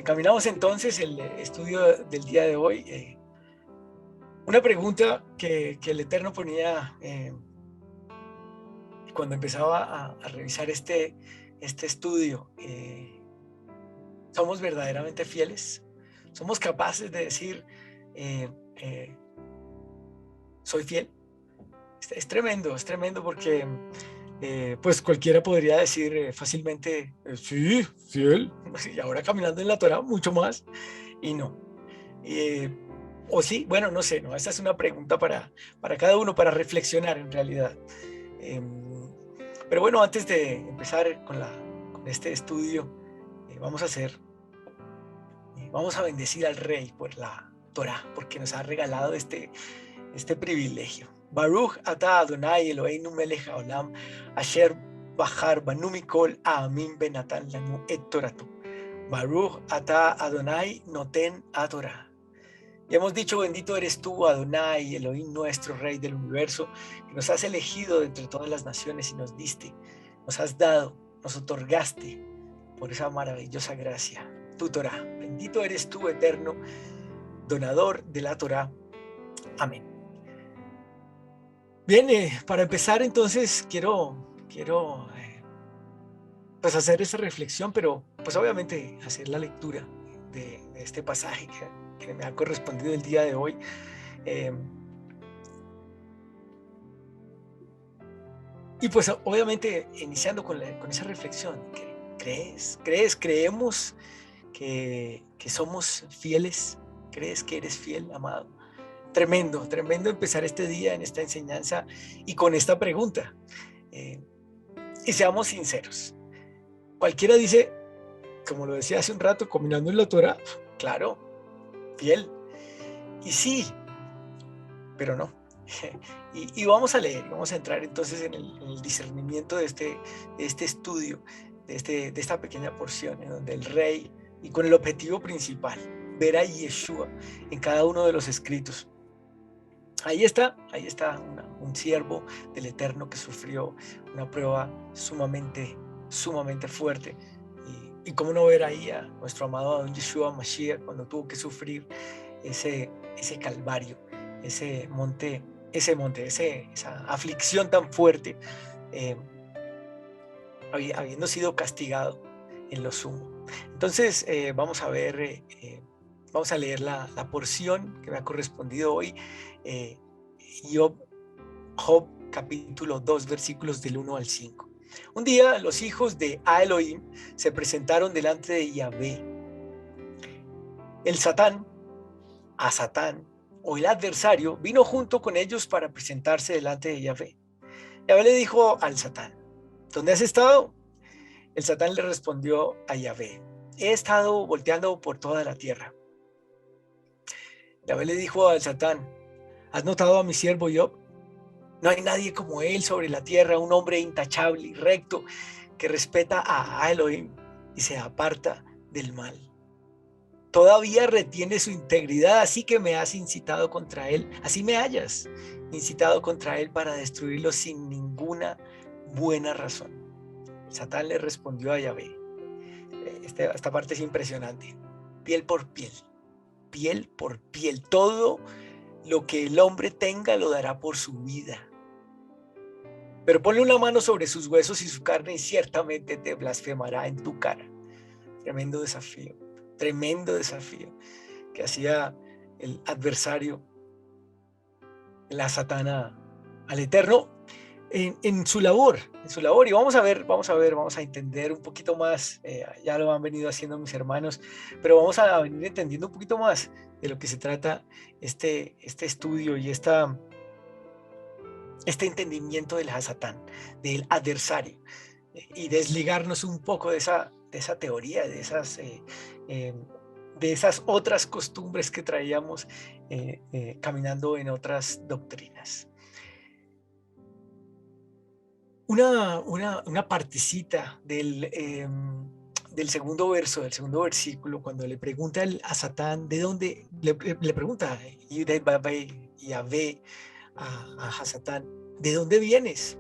Encaminamos entonces el estudio del día de hoy. Una pregunta que el Eterno ponía cuando empezaba a revisar este estudio. ¿Somos verdaderamente fieles? ¿Somos capaces de decir, eh, eh, soy fiel? Es tremendo porque pues cualquiera podría decir fácilmente, sí, fiel, y ahora caminando en la Torah mucho más, y no. Eh, o sí, bueno, no sé, no, esta es una pregunta para cada uno, para reflexionar en realidad. Pero bueno, antes de empezar con este estudio, vamos a bendecir al Rey por la Torah, porque nos ha regalado este privilegio. Baruch atah Adonai Eloheinu melech haolam asher bahar banu mikol ha'amim benatan lanu et toratu. Baruch atah Adonai noten Torah. Y hemos dicho, bendito eres tú, Adonai, Elohim nuestro, Rey del universo, que nos has elegido de entre todas las naciones y nos diste, nos has dado, nos otorgaste por esa maravillosa gracia, tu Torah. Bendito eres tú, eterno, donador de la Torah. Amén. Bien, para empezar entonces quiero pues hacer esa reflexión, pero pues obviamente hacer la lectura de este pasaje que me ha correspondido el día de hoy. Y pues obviamente iniciando con esa reflexión, creemos que somos fieles? ¿Crees que eres fiel, amado? Tremendo empezar este día en esta enseñanza y con esta pregunta. Y seamos sinceros. Cualquiera dice, como lo decía hace un rato, combinando en la Torah, claro, fiel. Y sí, pero no. Y vamos a leer, vamos a entrar entonces en el discernimiento de este estudio, de esta pequeña porción, en donde el Rey, y con el objetivo principal, ver a Yeshua en cada uno de los escritos. Ahí está un siervo del Eterno que sufrió una prueba sumamente fuerte. Y cómo no ver ahí a nuestro amado Adon Yeshua Mashiach cuando tuvo que sufrir ese calvario, esa aflicción tan fuerte, habiendo sido castigado en lo sumo. Entonces vamos a leer la porción que me ha correspondido hoy, Job capítulo 2 versículos del 1 al 5. Un día los hijos de Elohim se presentaron delante de Yahvé. Satán o el adversario vino junto con ellos para presentarse delante de Yahvé. Yahvé le dijo al Satán, ¿dónde has estado? El Satán le respondió a Yahvé, he estado volteando por toda la tierra. Yahvé le dijo al Satán, ¿has notado a mi siervo Job? No hay nadie como él sobre la tierra, un hombre intachable y recto que respeta a Elohim y se aparta del mal. Todavía retiene su integridad, así que me has incitado contra él, así me hayas incitado contra él para destruirlo sin ninguna buena razón. Satán le respondió a Yahvé. Esta parte es impresionante. Piel por piel, todo lo que el hombre tenga lo dará por su vida. Pero ponle una mano sobre sus huesos y su carne y ciertamente te blasfemará en tu cara. Tremendo desafío que hacía el adversario, la Satana, al Eterno en su labor. Y vamos a entender un poquito más, ya lo han venido haciendo mis hermanos, pero vamos a venir entendiendo un poquito más de lo que se trata este estudio y este entendimiento del Hasatán, del adversario, y desligarnos un poco de esa teoría, de esas otras costumbres que traíamos caminando en otras doctrinas. Una partecita del segundo versículo, cuando le pregunta a Satán, ¿de dónde? Le pregunta Yahvé a Satán, ¿de dónde vienes?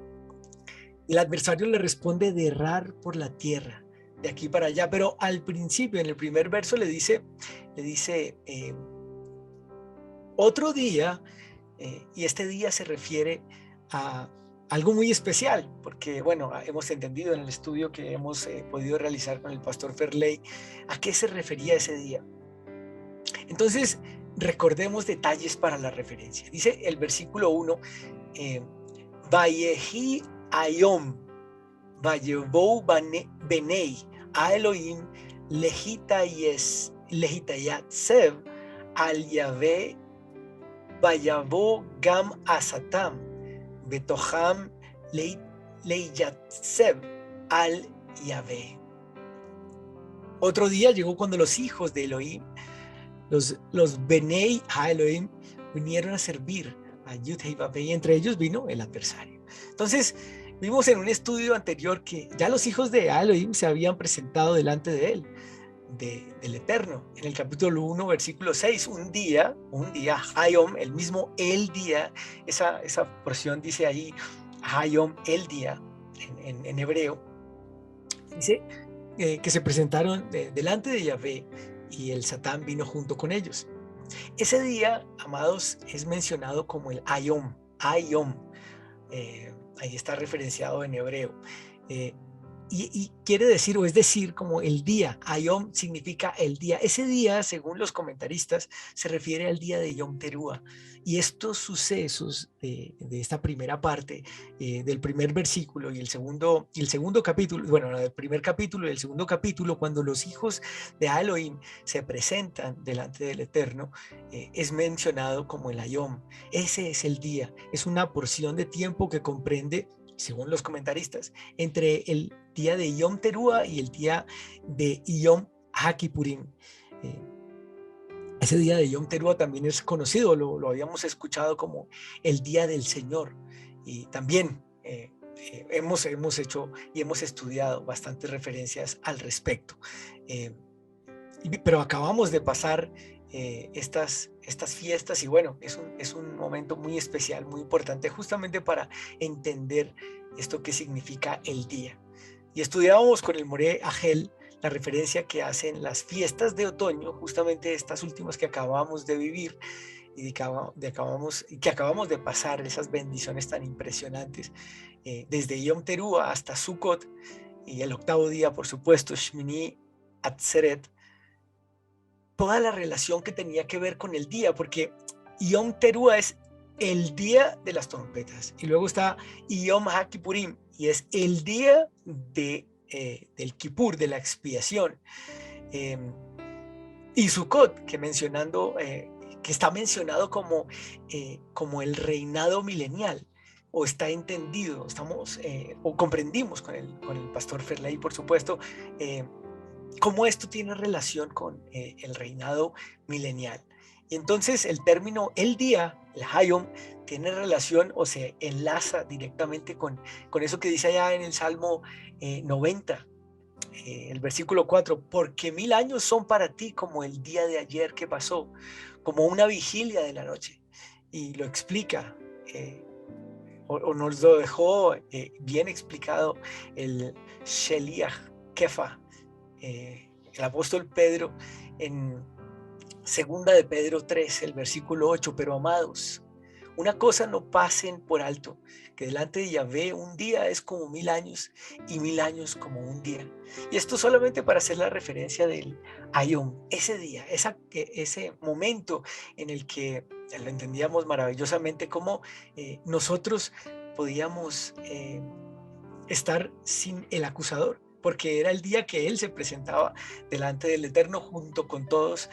El adversario le responde, de errar por la tierra, de aquí para allá, pero al principio, en el primer verso, le dice otro día, y este día se refiere a algo muy especial, porque bueno, hemos entendido en el estudio que hemos podido realizar con el pastor Ferley a qué se refería ese día. Entonces, recordemos detalles para la referencia. Dice el versículo 1, Vayehi Ayom, Vayevou Benei, a Elohim, Lehitayatsev, al Yahvé, Vayavo Gam Asatam, Betoham Leiyatsev, al Yahvé. Otro día llegó cuando los hijos de Elohim, los Benei a Elohim, vinieron a servir a Yud-Hei-Vav-Hei, y entre ellos vino el adversario. Entonces, vimos en un estudio anterior que ya los hijos de Elohim se habían presentado delante de él, del Eterno. En el capítulo 1, versículo 6, un día, Hayom, el mismo el día, esa porción dice ahí, Hayom, el día, en hebreo, dice que se presentaron delante de Yahvé y el Satán vino junto con ellos. Ese día, amados, es mencionado como el Ayom, ahí está referenciado en hebreo. Y quiere decir, o es decir, como el día. Ayom significa el día. Ese día, según los comentaristas, se refiere al día de Yom Teruah. Y estos sucesos de esta primera parte, del primer versículo y el segundo capítulo, bueno, del primer capítulo y el segundo capítulo, cuando los hijos de Elohim se presentan delante del Eterno, es mencionado como el Ayom. Ese es el día. Es una porción de tiempo que comprende, según los comentaristas, entre el día de Yom Teruah y el día de Yom HaKippurim. Ese día de Yom Teruah también es conocido, lo habíamos escuchado como el día del Señor, y también hemos hecho y hemos estudiado bastantes referencias al respecto. Pero acabamos de pasar estas fiestas, y bueno, es un momento muy especial, muy importante, justamente para entender esto que significa el día. Y estudiábamos con el Moré Agel la referencia que hacen las fiestas de otoño, justamente estas últimas que acabamos de vivir y que acabamos de pasar, esas bendiciones tan impresionantes, desde Yom Teruah hasta Sukkot, y el octavo día, por supuesto, Shmini Atzeret, toda la relación que tenía que ver con el día, porque Yom Teruah es el día de las trompetas, y luego está Yom HaKippurim, y es el día del Kippur, de la expiación, y Sukkot, que está mencionado como el reinado milenial, o está entendido, o comprendimos con el pastor Ferley, por supuesto, cómo esto tiene relación con el reinado milenial. Y entonces el término el día, el Hayom, tiene relación o se enlaza directamente con eso que dice allá en el Salmo 90, el versículo 4, porque 1000 años son para ti como el día de ayer que pasó, como una vigilia de la noche. Y lo explica, o nos lo dejó bien explicado el Sheliach Kefa, el apóstol Pedro, en segunda de Pedro 3, el versículo 8, pero amados, una cosa no pasen por alto, que delante de Yahvé un día es como 1000 años y 1000 años como un día. Y esto solamente para hacer la referencia del Ayom, ese día, ese momento en el que lo entendíamos maravillosamente, como nosotros podíamos estar sin el acusador, porque era el día que él se presentaba delante del Eterno junto con todos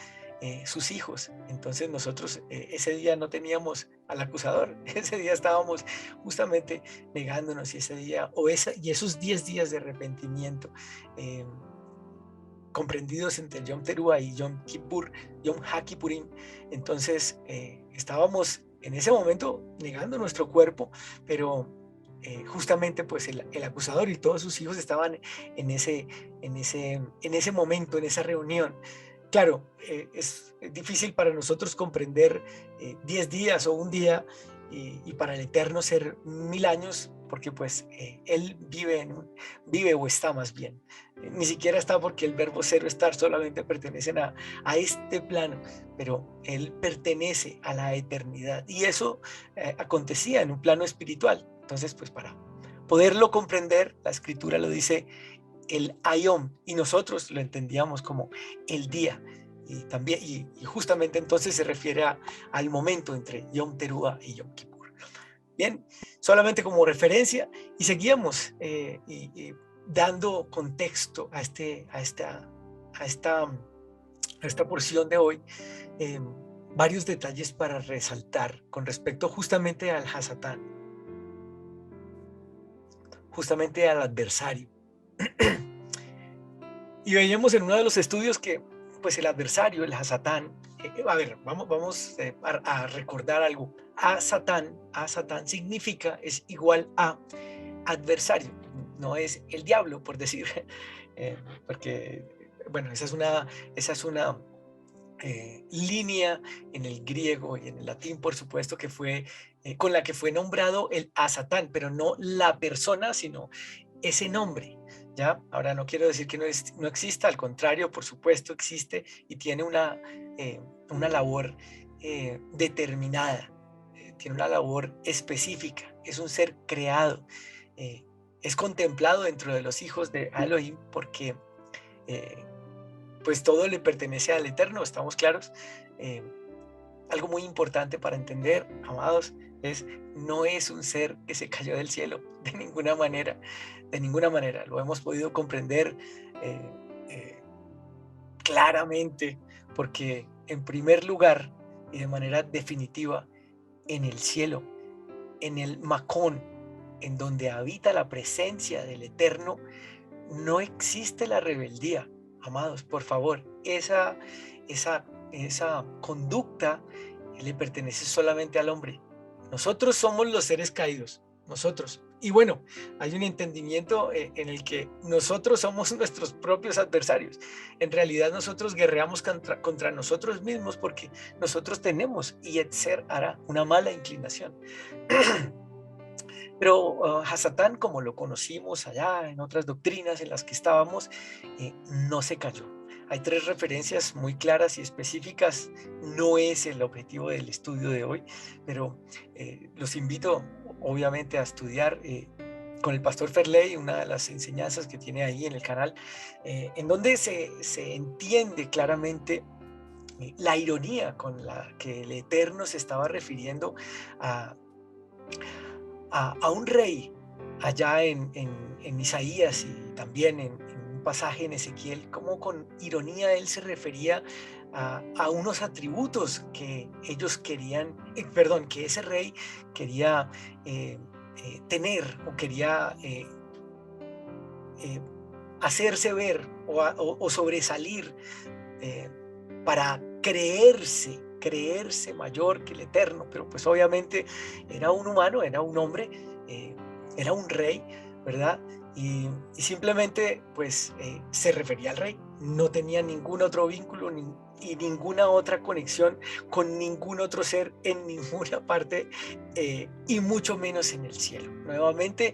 sus hijos. Entonces nosotros ese día no teníamos al acusador, ese día estábamos justamente negándonos, y ese día, y esos 10 días de arrepentimiento, comprendidos entre Yom Teruah y Yom Kippur, Yom HaKippurim, entonces estábamos en ese momento negando nuestro cuerpo, pero justamente pues el acusador y todos sus hijos estaban en ese momento, en esa reunión. Claro, es difícil para nosotros comprender 10 días o un día y para el Eterno ser 1000 años, porque pues Él vive, vive o está más bien. Ni siquiera está porque el verbo ser o estar solamente pertenecen a este plano, pero Él pertenece a la eternidad. Y eso acontecía en un plano espiritual. Entonces, pues para poderlo comprender, la escritura lo dice el Ayom, y nosotros lo entendíamos como el día. Y también, y justamente entonces se refiere al momento entre Yom Teruah y Yom Kippur. Bien, solamente como referencia, y seguíamos y dando contexto a esta porción de hoy, eh, varios detalles para resaltar con respecto justamente al Hasatán, justamente al adversario. Y veíamos en uno de los estudios que pues el adversario, el Hasatán, a ver, vamos a recordar algo. A Satán significa, es igual a adversario, no es el diablo, por decir, porque, bueno, esa es una línea en el griego y en el latín, por supuesto, que fue con la que fue nombrado el Asatán, pero no la persona, sino ese nombre. ¿Ya? Ahora no quiero decir que no exista, al contrario, por supuesto existe y tiene una labor determinada, tiene una labor específica, es un ser creado, eh, es contemplado dentro de los hijos de Elohim porque eh, pues todo le pertenece al Eterno, estamos claros. Eh, Algo muy importante para entender, amados, no es un ser que se cayó del cielo, de ninguna manera, lo hemos podido comprender eh, eh, claramente, porque en primer lugar y de manera definitiva, en el cielo, en el Macón, en donde habita la presencia del Eterno, no existe la rebeldía, amados, por favor. Esa conducta le pertenece solamente al hombre. Nosotros somos los seres caídos, nosotros. Y bueno, hay un entendimiento en el que nosotros somos nuestros propios adversarios. En realidad nosotros guerreamos contra nosotros mismos porque nosotros tenemos Yetzer Hara, una mala inclinación. Pero Hasatán, como lo conocimos allá en otras doctrinas en las que estábamos, no se cayó. Hay 3 referencias muy claras y específicas. No es el objetivo del estudio de hoy, pero los invito obviamente a estudiar con el pastor Ferley, una de las enseñanzas que tiene ahí en el canal, en donde se entiende claramente la ironía con la que el Eterno se estaba refiriendo a un rey allá en Isaías y también en un pasaje en Ezequiel, como con ironía él se refería a unos atributos que ellos querían, perdón, que ese rey quería tener o quería eh, hacerse ver o sobresalir eh, para creerse mayor que el Eterno, pero pues obviamente era un humano, era un hombre, era un rey, ¿verdad? Y simplemente pues se refería al rey, no tenía ningún otro vínculo y ninguna otra conexión con ningún otro ser en ninguna parte y mucho menos en el cielo. Nuevamente,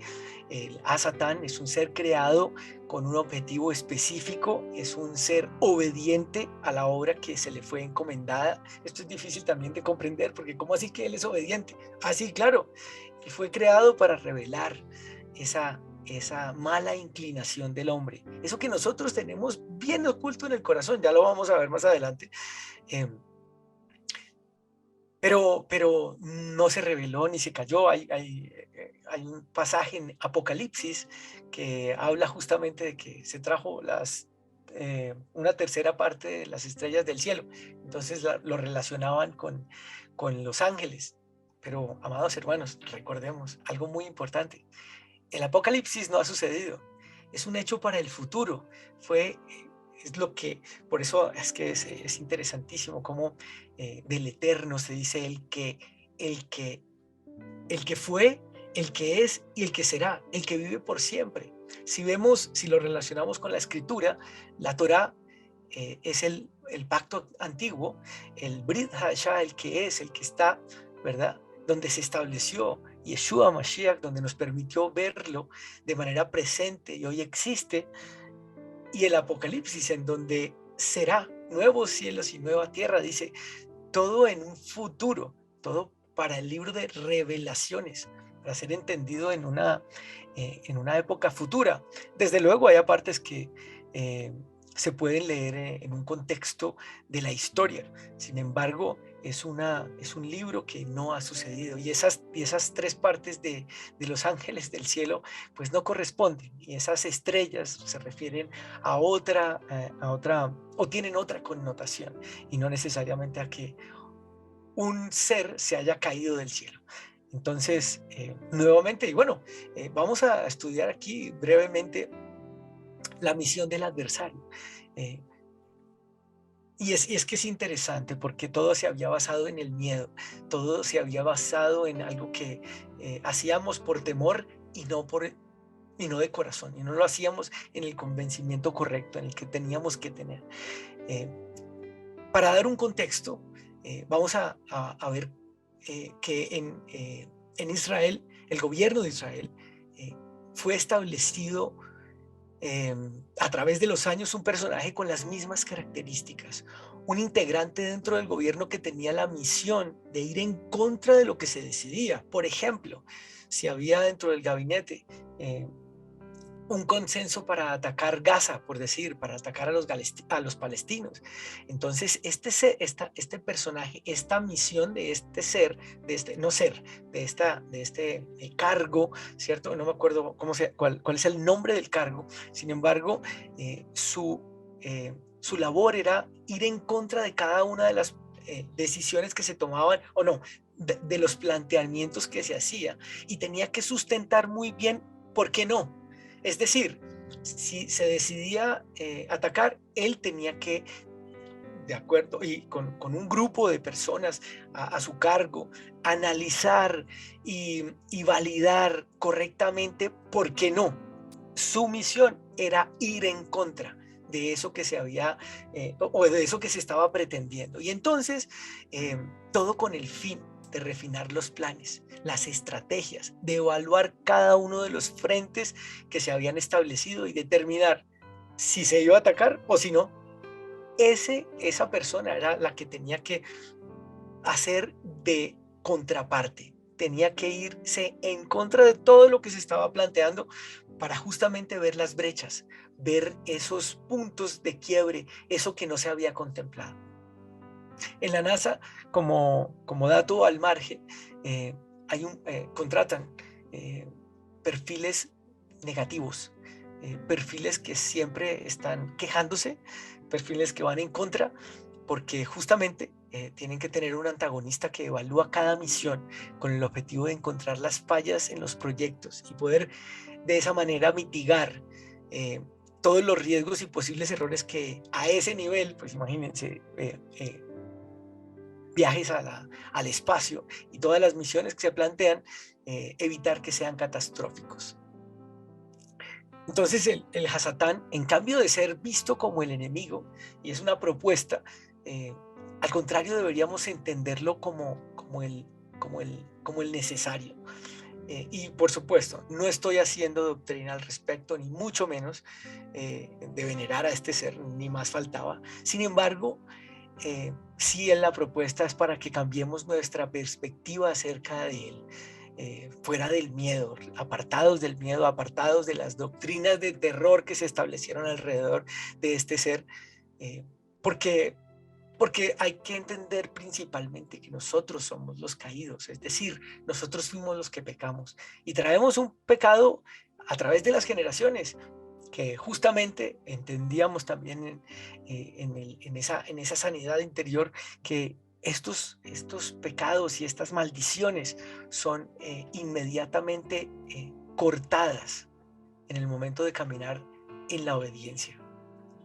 el Asatán es un ser creado con un objetivo específico, es un ser obediente a la obra que se le fue encomendada. Esto es difícil también de comprender, porque ¿cómo así que él es obediente? Así, claro, él fue creado para revelar esa mala inclinación del hombre, eso que nosotros tenemos bien oculto en el corazón, ya lo vamos a ver más adelante. Eh, pero no se reveló ni se cayó. Hay un pasaje en Apocalipsis que habla justamente de que se trajo una tercera parte de las estrellas del cielo. Entonces lo relacionaban con los ángeles. Pero, amados hermanos, recordemos algo muy importante. El Apocalipsis no ha sucedido. Es un hecho para el futuro. Es lo que, por eso es que es interesantísimo cómo del Eterno se dice el que, el que fue, el que es y el que será, el que vive por siempre. Si lo relacionamos con la escritura, la Torá es el pacto antiguo, el Brit Hadashah, el que es, el que está, ¿verdad? donde se estableció Yeshua Mashiach, donde nos permitió verlo de manera presente y hoy existe, y el Apocalipsis, en donde será nuevos cielos y nueva tierra, dice, todo en un futuro, todo para el libro de Revelaciones, para ser entendido en una época futura. Desde luego hay partes que se pueden leer en un contexto de la historia. Sin embargo, es un libro que no ha sucedido y esas tres partes de los ángeles del cielo pues no corresponden, y esas estrellas se refieren a otra o tienen otra connotación y no necesariamente a que un ser se haya caído del cielo. Entonces, nuevamente, y bueno, vamos a estudiar aquí brevemente la misión del adversario. Eh, y es que es interesante porque todo se había basado en el miedo, todo se había basado en algo que hacíamos por temor y no de corazón, y no lo hacíamos en el convencimiento correcto, en el que teníamos que tener. Eh, para dar un contexto, vamos a ver que en Israel, el gobierno de Israel, eh, fue establecido a través de los años un personaje con las mismas características, un integrante dentro del gobierno que tenía la misión de ir en contra de lo que se decidía. Por ejemplo, si había dentro del gabinete un consenso para atacar Gaza, por decir, para atacar a los palestinos. Entonces, este personaje, esta misión de este ser, de este, no ser, de este cargo, ¿cierto? No me acuerdo cuál es el nombre del cargo. Sin embargo, su labor era ir en contra de cada una de las decisiones que se tomaban, o no, de los planteamientos que se hacía, y tenía que sustentar muy bien por qué no. Es decir, si se decidía atacar, él tenía que, de acuerdo, y con un grupo de personas a su cargo, analizar y validar correctamente por qué no. Su misión era ir en contra de eso que se había, o de eso que se estaba pretendiendo. Y entonces, todo con el fin de refinar los planes, las estrategias, de evaluar cada uno de los frentes que se habían establecido y determinar si se iba a atacar o si no. Esa persona era la que tenía que hacer de contraparte, tenía que irse en contra de todo lo que se estaba planteando para justamente ver las brechas, ver esos puntos de quiebre, eso que no se había contemplado. En la NASA, como dato al margen, eh, contratan eh, perfiles negativos, perfiles que siempre están quejándose, perfiles que van en contra, porque justamente tienen que tener un antagonista que evalúa cada misión con el objetivo de encontrar las fallas en los proyectos y poder de esa manera mitigar todos los riesgos y posibles errores que a ese nivel, pues imagínense, viajes al espacio y todas las misiones que se plantean, evitar que sean catastróficos. Entonces el Hasatán, en cambio de ser visto como el enemigo, y es una propuesta, al contrario deberíamos entenderlo como el necesario. Y por supuesto, no estoy haciendo doctrina al respecto, ni mucho menos de venerar a este ser, ni más faltaba. Sin embargo, sí en la propuesta es para que cambiemos nuestra perspectiva acerca de él, fuera del miedo, apartados de las doctrinas de terror que se establecieron alrededor de este ser, eh, porque, porque hay que entender principalmente que nosotros somos los caídos, es decir, nosotros fuimos los que pecamos y traemos un pecado a través de las generaciones, que justamente entendíamos también en esa sanidad interior que estos pecados y estas maldiciones son inmediatamente cortadas en el momento de caminar en la obediencia,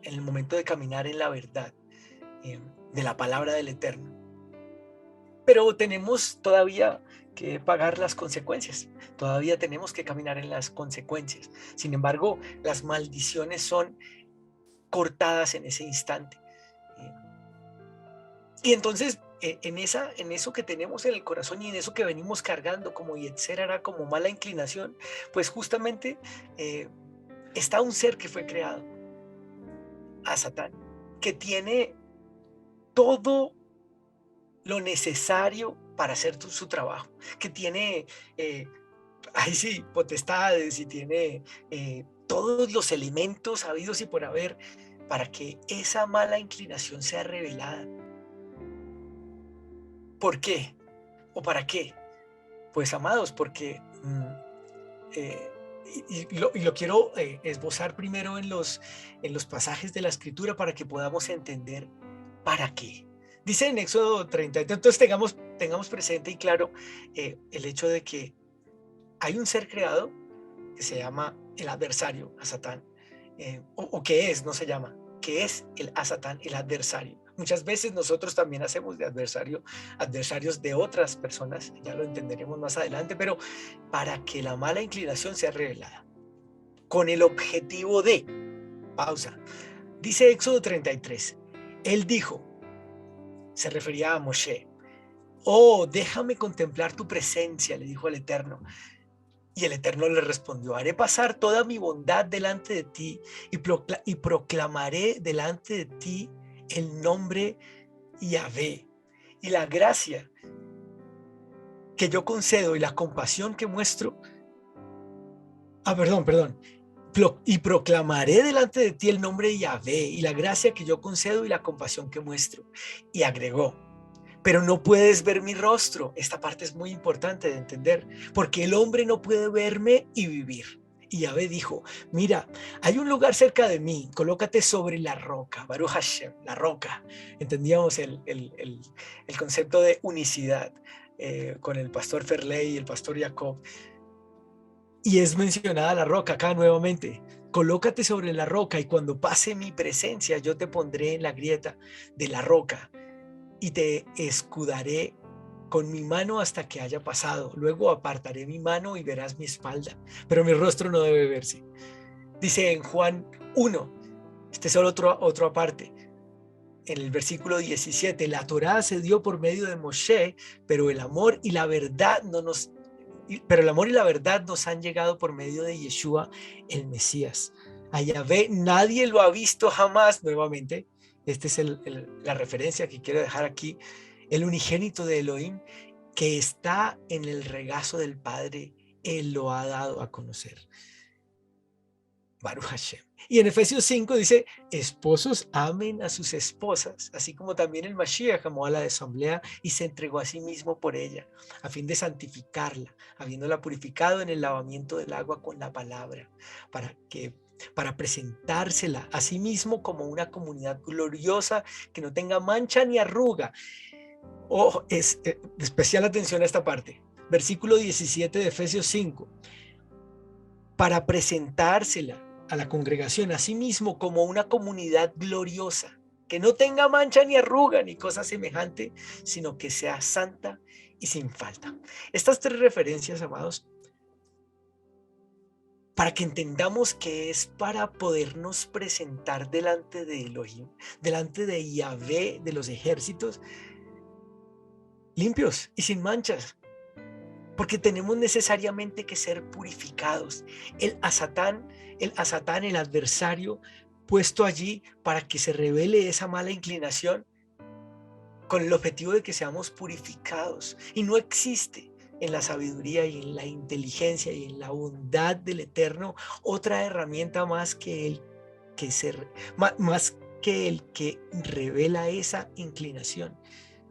en el momento de caminar en la verdad de la palabra del Eterno. Pero tenemos todavía que pagar las consecuencias, todavía tenemos que caminar en las consecuencias. Sin embargo, las maldiciones son cortadas en ese instante. Y entonces en eso que tenemos en el corazón y en eso que venimos cargando como Yetzer Hará, como mala inclinación, pues justamente está un ser que fue creado, a Satán, que tiene todo lo necesario para hacer su trabajo, que tiene, ahí sí, potestades y tiene todos los elementos habidos y por haber para que esa mala inclinación sea revelada. ¿Por qué? ¿O para qué? Pues amados, porque eh, y lo quiero esbozar primero en los pasajes de la escritura para que podamos entender para qué. Dice en Éxodo 30, entonces tengamos presente y claro el hecho de que hay un ser creado que se llama el adversario, a Satán, o que es, no se llama, que es el a Satán, el adversario. Muchas veces nosotros también hacemos de adversarios de otras personas, ya lo entenderemos más adelante, pero para que la mala inclinación sea revelada, con el objetivo de, pausa, dice Éxodo 33, él dijo, se refería a Moshe, oh, déjame contemplar tu presencia, le dijo al Eterno. Y el Eterno le respondió, haré pasar toda mi bondad delante de ti y proclamaré delante de ti el nombre Yahvé. Y la gracia que yo concedo y la compasión que muestro, perdón, y proclamaré delante de ti el nombre de Yahvé y la gracia que yo concedo y la compasión que muestro. Y agregó, pero no puedes ver mi rostro. Esta parte es muy importante de entender, porque el hombre no puede verme y vivir. Y Yahvé dijo, mira, hay un lugar cerca de mí, colócate sobre la roca, Baruch Hashem, la roca. Entendíamos el concepto de unicidad con el pastor Ferley y el pastor Jacob. Y es mencionada la roca acá nuevamente. Colócate sobre la roca y cuando pase mi presencia, yo te pondré en la grieta de la roca y te escudaré con mi mano hasta que haya pasado. Luego apartaré mi mano y verás mi espalda, pero mi rostro no debe verse. Dice en Juan 1, este es otro aparte, en el versículo 17, la Torá se dio por medio de Moshe, pero el amor y la verdad nos han llegado por medio de Yeshua, el Mesías. A Yahvé nadie lo ha visto jamás. Nuevamente, esta es la referencia que quiero dejar aquí. El unigénito de Elohim que está en el regazo del Padre, Él lo ha dado a conocer. Baruch Hashem. Y en Efesios 5 dice, esposos amen a sus esposas, así como también el Mashiach amó a la asamblea y se entregó a sí mismo por ella, a fin de santificarla, habiéndola purificado en el lavamiento del agua con la palabra, para presentársela a sí mismo como una comunidad gloriosa que no tenga mancha ni arruga. Especial atención a esta parte. Versículo 17 de Efesios 5. Para presentársela a la congregación a sí mismo como una comunidad gloriosa, que no tenga mancha ni arruga ni cosa semejante, sino que sea santa y sin falta. Estas tres referencias, amados, para que entendamos que es para podernos presentar delante de Elohim, delante de Yahvé de los ejércitos, limpios y sin manchas, porque tenemos necesariamente que ser purificados. El Satán, el adversario, puesto allí para que se revele esa mala inclinación con el objetivo de que seamos purificados. Y no existe en la sabiduría y en la inteligencia y en la bondad del Eterno otra herramienta más que el que revela esa inclinación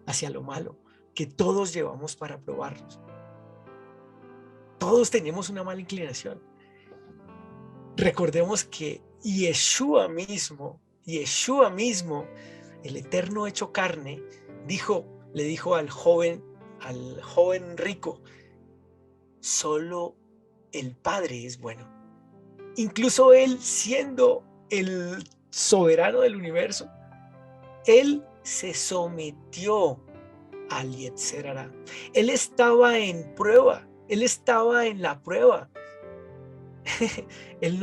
hacia lo malo que todos llevamos para probarnos. Todos tenemos una mala inclinación. Recordemos que Yeshua mismo, el Eterno hecho carne, le dijo al joven rico, solo el Padre es bueno. Incluso él, siendo el soberano del universo, él se sometió al Yetzer Hará. Él estaba en prueba. Él estaba en la prueba. él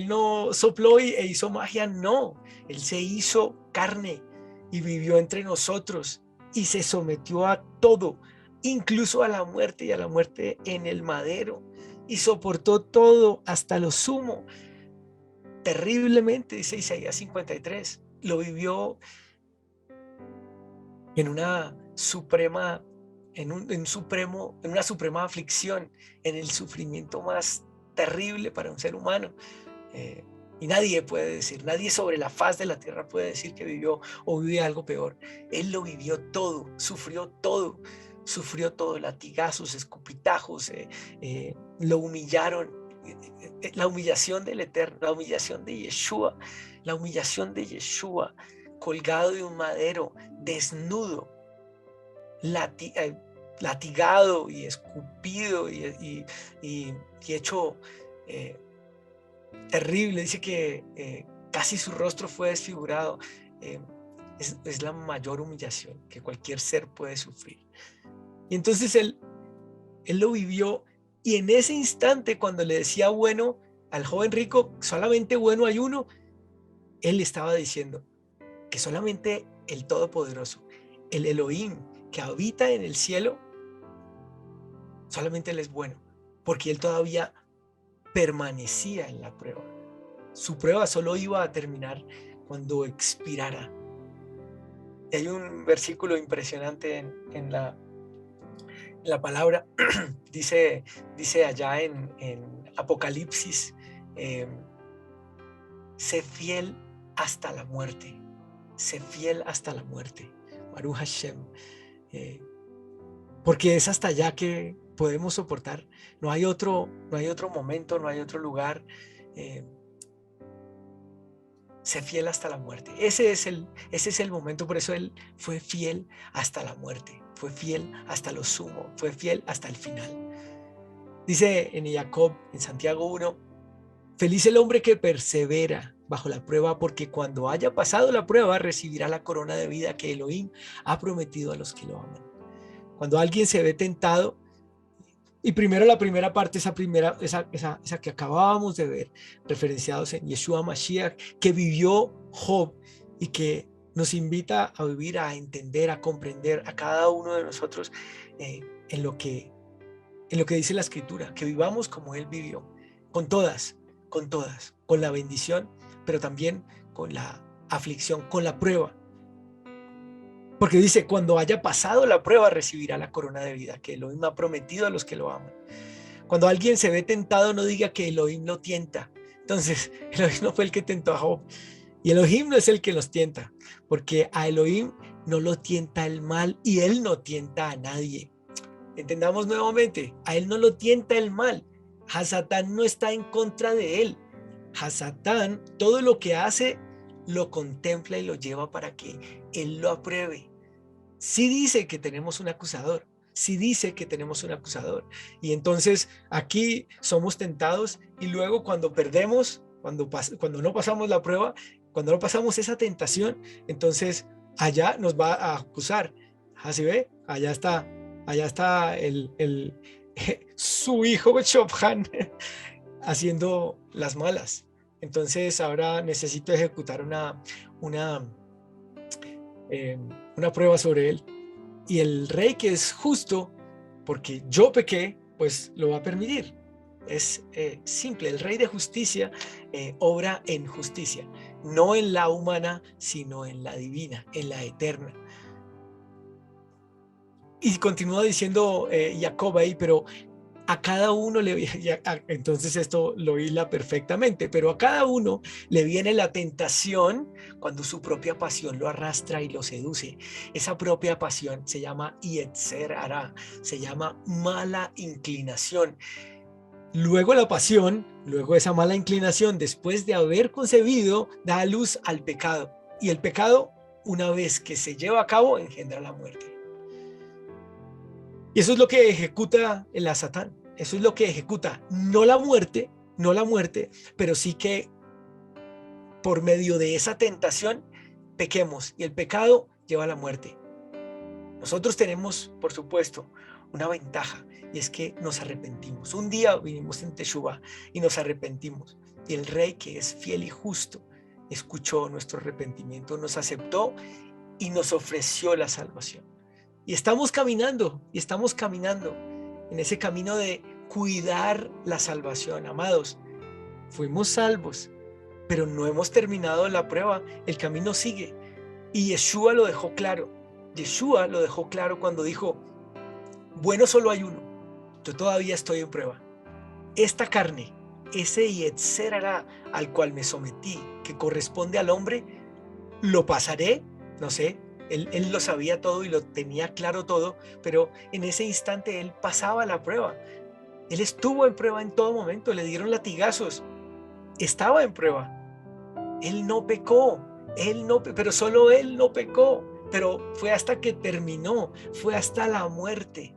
no sopló e hizo magia, no. Él se hizo carne y vivió entre nosotros y se sometió a todo, incluso a la muerte y a la muerte en el madero, y soportó todo hasta lo sumo. Terriblemente, dice Isaías 53, lo vivió en una suprema, en una suprema aflicción, en el sufrimiento más terrible para un ser humano. Eh, y nadie puede decir, nadie sobre la faz de la tierra puede decir que vivió o vive algo peor. Él lo vivió todo, sufrió todo, latigazos, escupitajos, lo humillaron, la humillación del Eterno, la humillación de Yeshua, colgado de un madero, desnudo, latigado y escupido y hecho terrible. Dice que casi su rostro fue desfigurado. Eh, es la mayor humillación que cualquier ser puede sufrir. Y entonces él lo vivió, y en ese instante, cuando le decía bueno al joven rico, solamente bueno hay uno, él estaba diciendo que solamente el Todopoderoso, el Elohim que habita en el cielo, solamente él es bueno, porque él todavía permanecía en la prueba. Su prueba solo iba a terminar cuando expirara. Y hay un versículo impresionante en la palabra, dice allá en Apocalipsis, sé fiel hasta la muerte, sé fiel hasta la muerte, Baruch Hashem, porque es hasta allá que podemos soportar. No hay otro momento, no hay otro lugar. Sé fiel hasta la muerte. Ese es el momento. Por eso él fue fiel hasta la muerte, fue fiel hasta lo sumo, fue fiel hasta el final. Dice en Jacob, en Santiago 1, feliz el hombre que persevera bajo la prueba, porque cuando haya pasado la prueba recibirá la corona de vida que Elohim ha prometido a los que lo aman. Cuando alguien se ve tentado, y primero la primera parte, esa que acabábamos de ver, referenciados en Yeshua Mashiach, que vivió Job y que nos invita a vivir, a entender, a comprender a cada uno de nosotros en lo que dice la Escritura, que vivamos como Él vivió, con todas, con la bendición, pero también con la aflicción, con la prueba. Porque dice, cuando haya pasado la prueba recibirá la corona de vida que Elohim ha prometido a los que lo aman. Cuando alguien se ve tentado, no diga que Elohim lo tienta. Entonces, Elohim no fue el que tentó a Job. Y Elohim no es el que los tienta, porque a Elohim no lo tienta el mal y él no tienta a nadie. Entendamos nuevamente, a él no lo tienta el mal. Hasatán no está en contra de él. Hasatán, todo lo que hace, lo contempla y lo lleva para que él lo apruebe. Sí dice que tenemos un acusador, y entonces aquí somos tentados, y luego cuando perdemos, cuando no pasamos la prueba, cuando no pasamos esa tentación, entonces allá nos va a acusar. Así ve, allá está su hijo Chophan haciendo las malas. Entonces ahora necesito ejecutar una prueba sobre él. Y el rey, que es justo, porque yo pequé, pues lo va a permitir. Es simple, el rey de justicia obra en justicia, no en la humana, sino en la divina, en la eterna. Y continúa diciendo Jacob ahí, pero a cada uno entonces esto lo hila perfectamente, pero a cada uno le viene la tentación cuando su propia pasión lo arrastra y lo seduce. Esa propia pasión se llama Yetzer Hara, se llama mala inclinación. Luego la pasión, luego esa mala inclinación, después de haber concebido, da a luz al pecado. Y el pecado, una vez que se lleva a cabo, engendra la muerte. Y eso es lo que ejecuta el Satán. Eso es lo que ejecuta, no la muerte, pero sí que por medio de esa tentación pequemos, y el pecado lleva a la muerte. Nosotros tenemos, por supuesto, una ventaja, y es que nos arrepentimos. Un día vinimos en Teshuvah y nos arrepentimos, y el Rey, que es fiel y justo, escuchó nuestro arrepentimiento, nos aceptó y nos ofreció la salvación. Y estamos caminando en ese camino de cuidar la salvación, amados. Fuimos salvos, pero no hemos terminado la prueba, el camino sigue. Y Yeshua lo dejó claro. Yeshua lo dejó claro cuando dijo, bueno, solo hay uno, yo todavía estoy en prueba. Esta carne, ese Yetzer Hará al cual me sometí, que corresponde al hombre, lo pasaré, no sé, él lo sabía todo y lo tenía claro todo, pero en ese instante él pasaba la prueba. Él estuvo en prueba en todo momento, le dieron latigazos, estaba en prueba. Él no pecó, pero solo él no pecó, pero fue hasta que terminó, fue hasta la muerte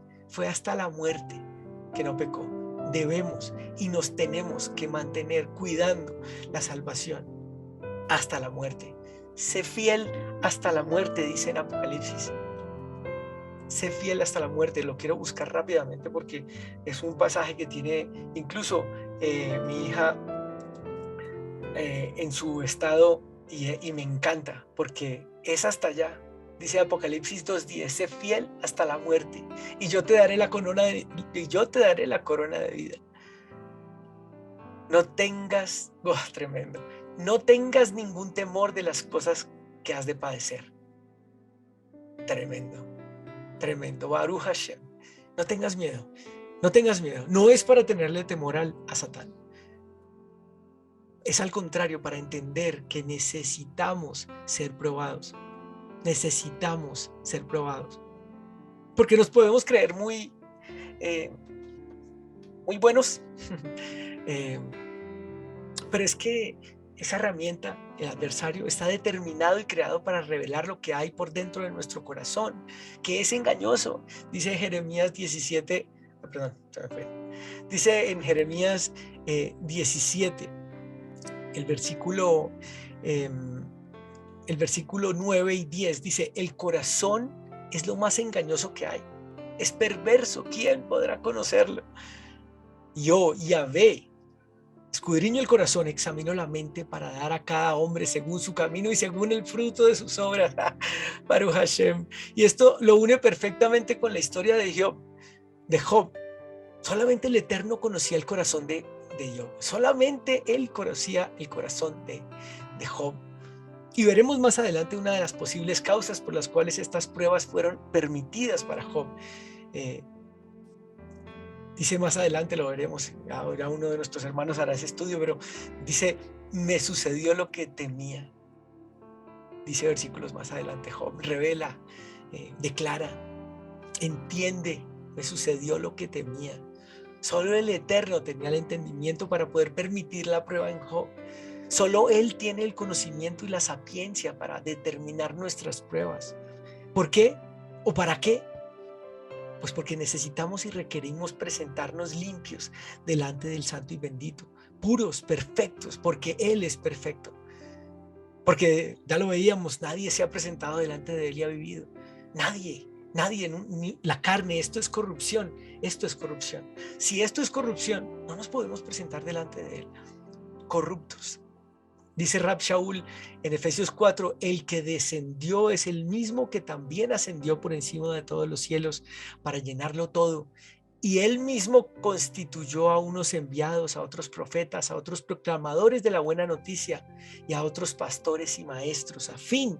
que no pecó. Debemos y nos tenemos que mantener cuidando la salvación hasta la muerte. Sé fiel hasta la muerte, dice en Apocalipsis. Sé fiel hasta la muerte. Lo quiero buscar rápidamente porque es un pasaje que tiene incluso mi hija en su estado y me encanta porque es hasta allá. Dice Apocalipsis 2:10, sé fiel hasta la muerte y yo te daré la corona de vida. No tengas, tremendo, no tengas ningún temor de las cosas que has de padecer. Tremendo, tremendo. Baruch Hashem. No tengas miedo, no tengas miedo. No es para tenerle temor a Satán. Es al contrario, para entender que necesitamos ser probados. Necesitamos ser probados. Porque nos podemos creer muy buenos. Pero es que esa herramienta, el adversario, está determinado y creado para revelar lo que hay por dentro de nuestro corazón, que es engañoso. Dice Jeremías 17, perdón, se me fue. Dice en Jeremías 17, el versículo 9 y 10, dice, el corazón es lo más engañoso que hay. Es perverso, ¿quién podrá conocerlo? Yo, Yahvé, escudriño el corazón, examino la mente para dar a cada hombre según su camino y según el fruto de sus obras. Baruch Hashem. Y esto lo une perfectamente con la historia de Job. Solamente el Eterno conocía el corazón de Job. Solamente él conocía el corazón de Job. Y veremos más adelante una de las posibles causas por las cuales estas pruebas fueron permitidas para Job. Dice más adelante, lo veremos, ahora uno de nuestros hermanos hará ese estudio, pero dice, me sucedió lo que temía. Dice versículos más adelante, Job revela, declara, entiende, me sucedió lo que temía. Solo el Eterno tenía el entendimiento para poder permitir la prueba en Job. Solo Él tiene el conocimiento y la sapiencia para determinar nuestras pruebas. ¿Por qué? ¿O para qué? Pues porque necesitamos y requerimos presentarnos limpios delante del Santo y Bendito, puros, perfectos, porque Él es perfecto. Porque ya lo veíamos, nadie se ha presentado delante de Él y ha vivido. Nadie, la carne, esto es corrupción, esto es corrupción. Si esto es corrupción, no nos podemos presentar delante de Él corruptos. Dice Rab Shaul en Efesios 4, el que descendió es el mismo que también ascendió por encima de todos los cielos para llenarlo todo. Y él mismo constituyó a unos enviados, a otros profetas, a otros proclamadores de la buena noticia y a otros pastores y maestros, a fin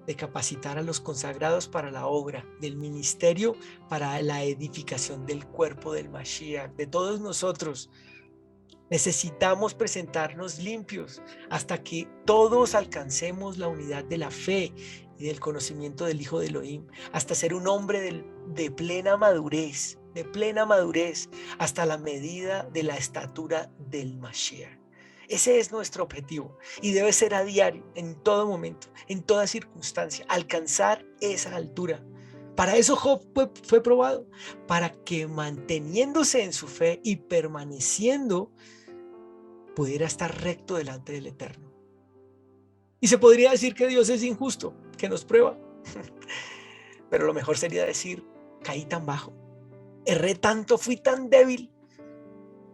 de capacitar a los consagrados para la obra del ministerio, para la edificación del cuerpo del Mashiach, de todos nosotros. Necesitamos presentarnos limpios hasta que todos alcancemos la unidad de la fe y del conocimiento del Hijo de Elohim, hasta ser un hombre de plena madurez, hasta la medida de la estatura del Mashiach. Ese es nuestro objetivo y debe ser a diario, en todo momento, en toda circunstancia, alcanzar esa altura. Para eso Job fue probado, para que manteniéndose en su fe y permaneciendo pudiera estar recto delante del Eterno. Y se podría decir que Dios es injusto, que nos prueba. Pero lo mejor sería decir, caí tan bajo, erré tanto, fui tan débil,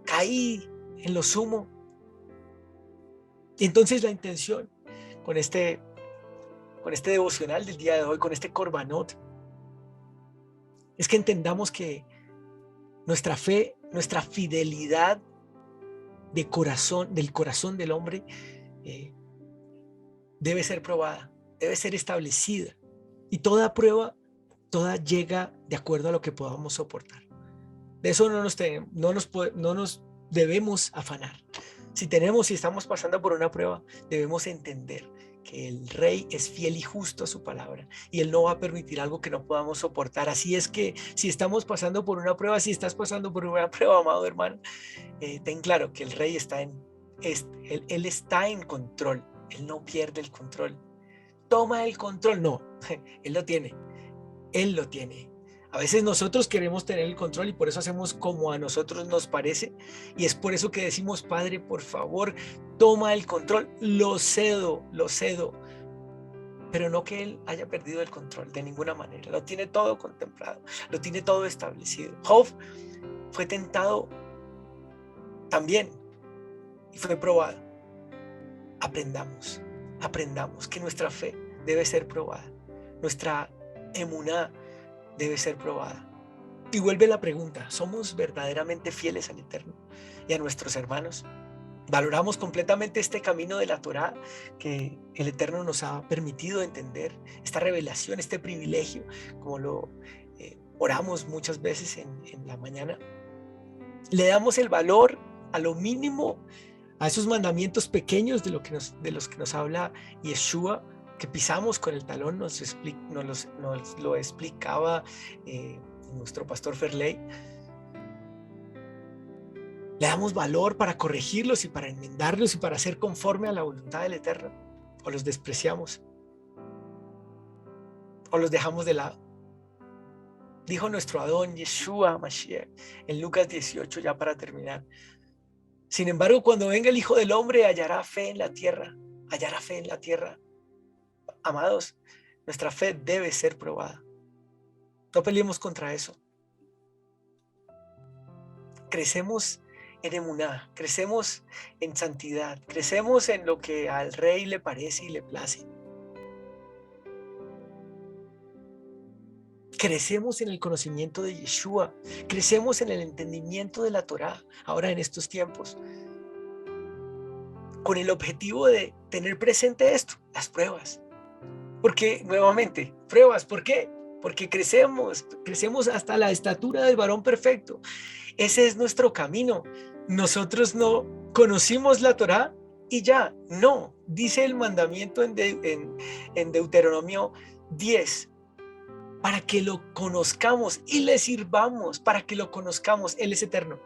caí en lo sumo. Y entonces la intención con este devocional del día de hoy, con este Corbanot, Es que entendamos que nuestra fe, nuestra fidelidad de corazón, del corazón del hombre, eh, debe ser probada, debe ser establecida. Y toda prueba, toda llega de acuerdo a lo que podamos soportar. De eso no nos debemos afanar. Si estamos pasando por una prueba, debemos entender que el Rey es fiel y justo a su palabra y Él no va a permitir algo que no podamos soportar. Así es que si estamos pasando por una prueba, si estás pasando por una prueba, amado hermano, ten claro que el Rey él está en control. Él no pierde el control. Toma el control, no, Él lo tiene. Él lo tiene. A veces nosotros queremos tener el control y por eso hacemos como a nosotros nos parece. Y es por eso que decimos, Padre, por favor, toma el control. Lo cedo, lo cedo. Pero no que Él haya perdido el control de ninguna manera. Lo tiene todo contemplado, lo tiene todo establecido. Job fue tentado también y fue probado. Aprendamos que nuestra fe debe ser probada. Nuestra emuná debe ser probada. Y vuelve la pregunta, ¿somos verdaderamente fieles al Eterno y a nuestros hermanos? ¿Valoramos completamente este camino de la Torá que el Eterno nos ha permitido entender? Esta revelación, este privilegio, como lo oramos muchas veces en la mañana. ¿Le damos el valor a lo mínimo, a esos mandamientos pequeños de los que nos habla Yeshua, que pisamos con el talón? Nos lo explicaba nuestro pastor Ferley. ¿Le damos valor para corregirlos y para enmendarlos y para ser conforme a la voluntad del Eterno? ¿O los despreciamos? ¿O los dejamos de lado? Dijo nuestro Adón Yeshua Mashiach en Lucas 18, ya para terminar: sin embargo, cuando venga el Hijo del Hombre, hallará fe en la tierra. Hallará fe en la tierra. Amados, nuestra fe debe ser probada. No peleemos contra eso. Crecemos en emuná, crecemos en santidad, crecemos en lo que al Rey le parece y le place. Crecemos en el conocimiento de Yeshua, crecemos en el entendimiento de la Torá, ahora en estos tiempos, con el objetivo de tener presente esto, las pruebas. Porque nuevamente, pruebas, ¿por qué? Porque crecemos hasta la estatura del varón perfecto. Ese es nuestro camino. Nosotros no conocimos la Torá y ya, no. Dice el mandamiento en Deuteronomio 10, para que lo conozcamos y le sirvamos, para que lo conozcamos. Él es eterno.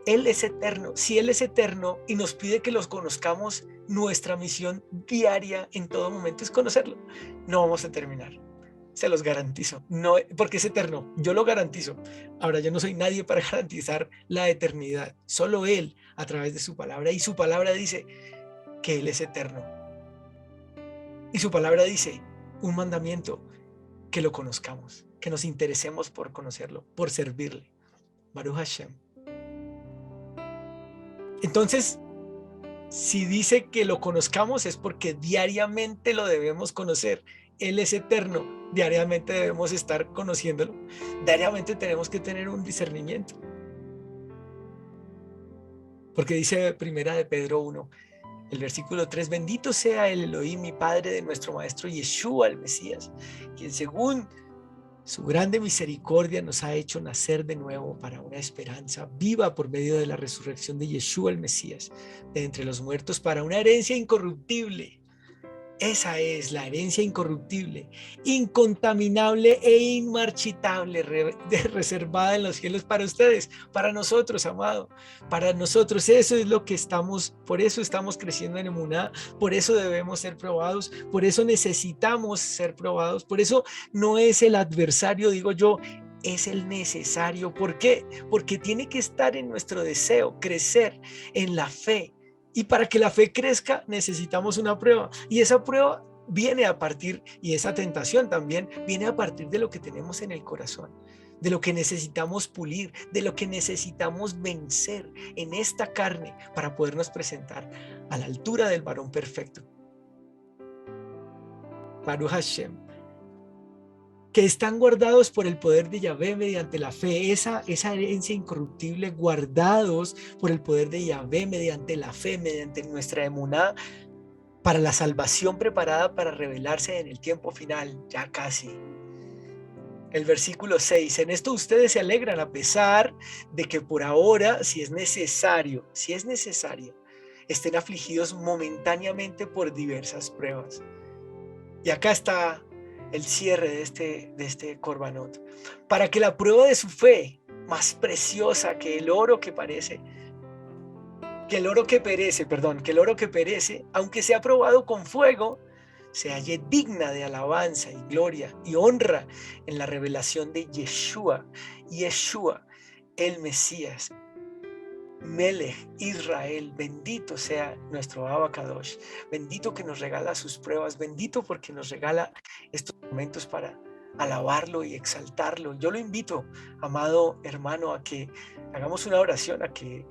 Él es eterno. Si Él es eterno y nos pide que los conozcamos, nuestra misión diaria en todo momento es conocerlo. No vamos a terminar. Se los garantizo. No, porque es eterno. Yo lo garantizo. Ahora, yo no soy nadie para garantizar la eternidad. Solo Él, a través de su palabra. Y su palabra dice que Él es eterno. Y su palabra dice un mandamiento: que lo conozcamos, que nos interesemos por conocerlo, por servirle. Baruch Hashem. Entonces, si dice que lo conozcamos, es porque diariamente lo debemos conocer. Él es eterno, diariamente debemos estar conociéndolo. Diariamente tenemos que tener un discernimiento. Porque dice primera de Pedro 1, el versículo 3: bendito sea el Elohim, mi Padre, de nuestro Maestro Yeshua, el Mesías, quien según su grande misericordia nos ha hecho nacer de nuevo para una esperanza viva por medio de la resurrección de Yeshua el Mesías de entre los muertos, para una herencia incorruptible. Esa es la herencia incorruptible, incontaminable e inmarchitable, reservada en los cielos para ustedes, para nosotros, amado, para nosotros. Eso es lo que por eso estamos creciendo en emuná, por eso debemos ser probados, por eso necesitamos ser probados, por eso no es el adversario, digo yo, es el necesario. ¿Por qué? Porque tiene que estar en nuestro deseo, crecer en la fe. Y para que la fe crezca necesitamos una prueba, y esa prueba viene a partir, y esa tentación también viene a partir de lo que tenemos en el corazón, de lo que necesitamos pulir, de lo que necesitamos vencer en esta carne para podernos presentar a la altura del varón perfecto. Baruch Hashem. que están guardados por el poder de Yahvé mediante la fe, esa herencia incorruptible, guardados por el poder de Yahvé mediante la fe, mediante nuestra emuná, para la salvación preparada para revelarse en el tiempo final, ya casi. El versículo 6, en esto ustedes se alegran a pesar de que por ahora, si es necesario, estén afligidos momentáneamente por diversas pruebas. Y acá está el cierre de este Corbanot. Para que la prueba de su fe, más preciosa que el oro que perece, aunque sea probado con fuego, se halle digna de alabanza y gloria y honra en la revelación de Yeshua, el Mesías, Melech Israel. Bendito sea nuestro Abba Kadosh, bendito que nos regala sus pruebas, bendito porque nos regala estos momentos para alabarlo y exaltarlo. Yo lo invito, amado hermano, a que hagamos una oración, a que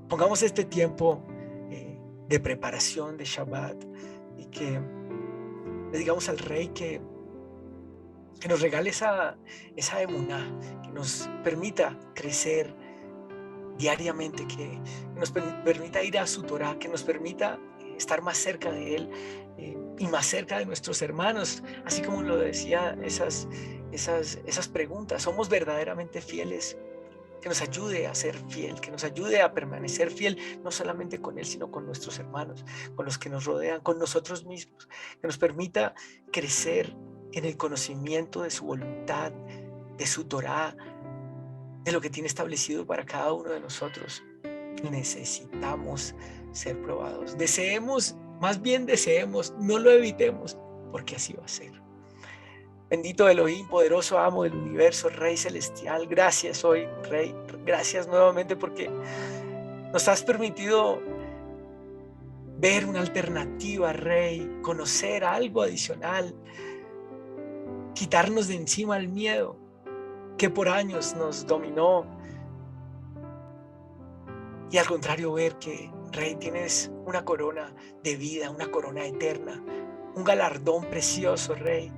pongamos este tiempo de preparación de Shabbat y que le digamos al Rey que nos regale esa emuná, que nos permita crecer diariamente, que nos permita ir a su Torah, que nos permita estar más cerca de Él y más cerca de nuestros hermanos, así como lo decía esas preguntas. ¿Somos verdaderamente fieles? Que nos ayude a ser fiel, que nos ayude a permanecer fiel, no solamente con Él, sino con nuestros hermanos, con los que nos rodean, con nosotros mismos, que nos permita crecer en el conocimiento de su voluntad, de su Torah, de lo que tiene establecido para cada uno de nosotros. Necesitamos ser probados. Más bien deseemos, no lo evitemos, porque así va a ser. Bendito Elohim, poderoso amo del universo, Rey celestial, gracias hoy, Rey, gracias nuevamente porque nos has permitido ver una alternativa, Rey, conocer algo adicional, quitarnos de encima el miedo que por años nos dominó y al contrario ver que, Rey, tienes una corona de vida, una corona eterna, un galardón precioso, Rey.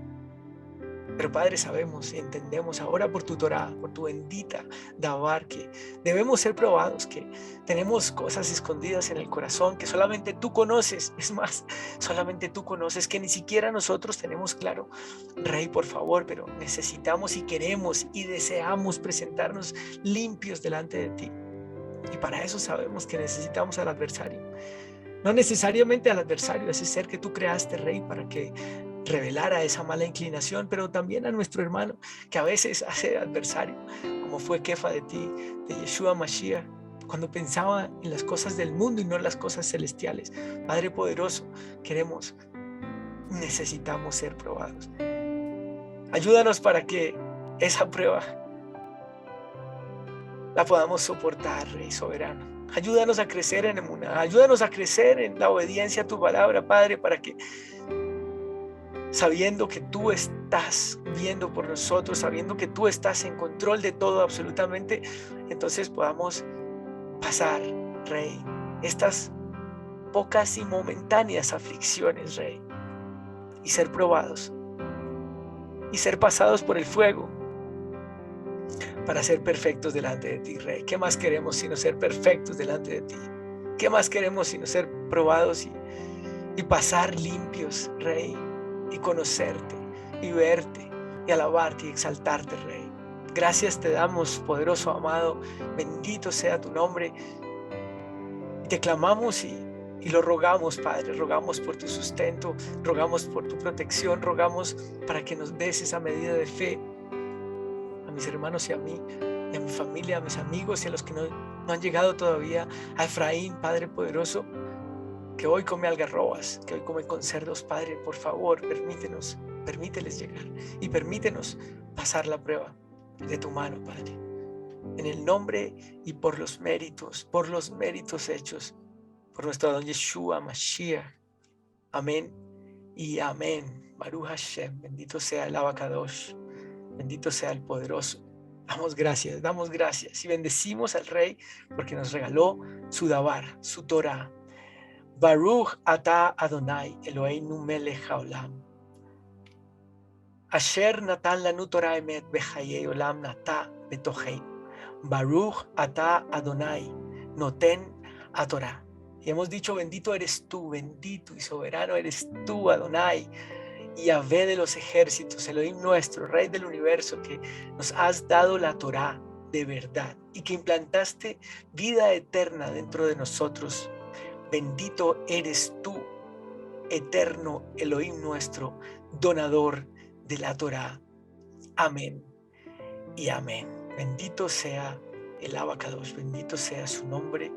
Pero Padre, sabemos y entendemos ahora por tu Torah, por tu bendita Dabar, que debemos ser probados, que tenemos cosas escondidas en el corazón que solamente tú conoces. Es más, solamente tú conoces, que ni siquiera nosotros tenemos claro. Rey, por favor, pero necesitamos y queremos y deseamos presentarnos limpios delante de ti. Y para eso sabemos que necesitamos al adversario. No necesariamente al adversario, ese ser que tú creaste, Rey, para que revelara esa mala inclinación, pero también a nuestro hermano que a veces hace de adversario, como fue Kefa de ti, de Yeshua Mashiach, cuando pensaba en las cosas del mundo y no en las cosas celestiales. Padre poderoso, necesitamos ser probados. Ayúdanos para que esa prueba la podamos soportar, Rey soberano. Ayúdanos a crecer en emuná, ayúdanos a crecer en la obediencia a tu palabra, Padre, para que, sabiendo que tú estás viendo por nosotros, sabiendo que tú estás en control de todo absolutamente, entonces podamos pasar, Rey, estas pocas y momentáneas aflicciones, Rey, y ser probados y ser pasados por el fuego para ser perfectos delante de ti, Rey. ¿Qué más queremos sino ser perfectos delante de ti? ¿Qué más queremos sino ser probados y pasar limpios, Rey, y conocerte y verte y alabarte y exaltarte, Rey? Gracias te damos, poderoso amado, bendito sea tu nombre. Te clamamos y lo rogamos, Padre, rogamos por tu sustento, rogamos por tu protección, rogamos para que nos des esa medida de fe a mis hermanos y a mí, y a mi familia, a mis amigos y a los que no han llegado todavía, a Efraín, Padre poderoso, que hoy come algarrobas, que hoy come con cerdos. Padre, por favor, permíteles llegar y permítenos pasar la prueba de tu mano, Padre. En el nombre y por los méritos hechos por nuestro Adón Yeshua Mashiach. Amén y amén. Baruch Hashem, bendito sea el Abacadosh, bendito sea el poderoso. Damos gracias y bendecimos al Rey porque nos regaló su Dabar, su Torah. Baruch atah Adonai Eloheinu melech haolam. Asher natan lanu Torah emet bechayei olam nata betocheinu. Baruch ata Adonai noten a Torah. Y hemos dicho, bendito eres tú, bendito y soberano eres tú, Adonai, Yahvé de los ejércitos, Elohim nuestro, Rey del universo, que nos has dado la Torah de verdad y que implantaste vida eterna dentro de nosotros. Bendito eres tú, eterno Elohim nuestro, donador de la Torah. Amén y amén. Bendito sea el Abacados, bendito sea su nombre